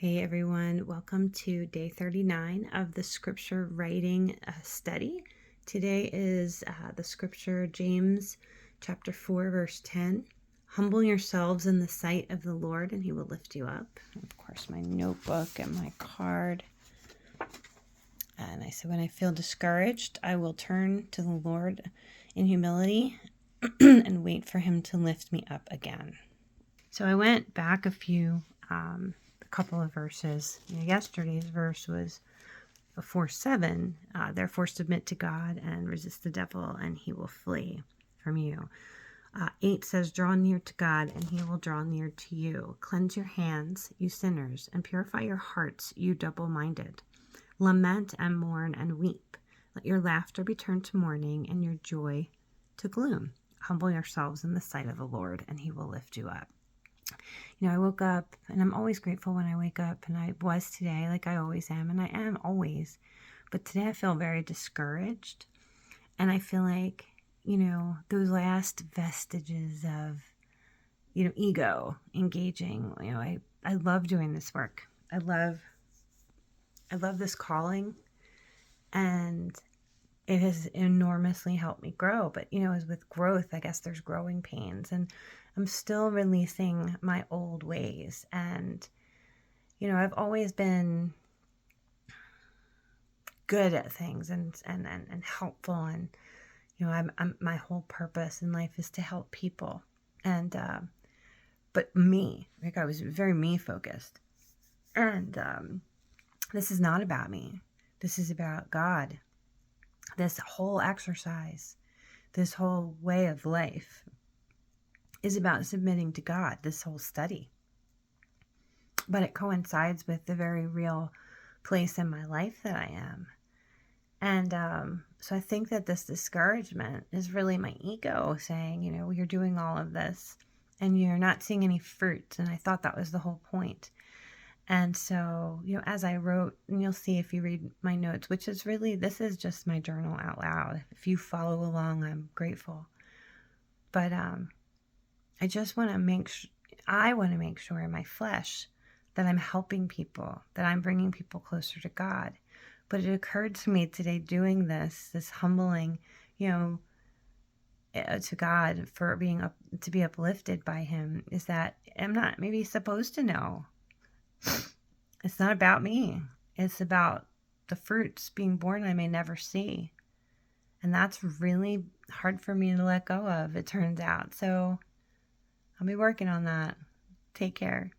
Hey everyone, welcome to day 39 of the scripture writing study. Today is the scripture James chapter 4 verse 10. Humble yourselves in the sight of the Lord and he will lift you up. Of course, my notebook and my card. And I said, when I feel discouraged, I will turn to the Lord in humility and wait for him to lift me up again. So I went back a couple of verses. Yesterday's verse was 4:7. Therefore submit to God and resist the devil and he will flee from you. 8 says, draw near to God and he will draw near to you. Cleanse your hands, you sinners, and purify your hearts, you double-minded. Lament and mourn and weep. Let your laughter be turned to mourning and your joy to gloom. Humble yourselves in the sight of the Lord and he will lift you up. I woke up, and I'm always grateful when I wake up, and I was today, like I always am, and I am always. But today I feel very discouraged, and I feel like, those last vestiges of, ego engaging. I love doing this work. I love this calling, and it has enormously helped me grow. But, as with growth, I guess there's growing pains, and I'm still releasing my old ways. And, I've always been good at things and helpful. And, I'm my whole purpose in life is to help people. And, but me, like I was very me focused. And, this is not about me. This is about God. This whole exercise, this whole way of life is about submitting to God, this whole study. But it coincides with the very real place in my life that I am. And so I think that this discouragement is really my ego saying, you're doing all of this and you're not seeing any fruit. And I thought that was the whole point. And so, as I wrote, and you'll see if you read my notes, which is really, this is just my journal out loud. If you follow along, I'm grateful. But I just want to make sure in my flesh that I'm helping people, that I'm bringing people closer to God. But it occurred to me today doing this humbling, to God for to be uplifted by him, is that I'm not maybe supposed to know. It's not about me. It's about the fruits being born I may never see. And that's really hard for me to let go of, it turns out. So I'll be working on that. Take care.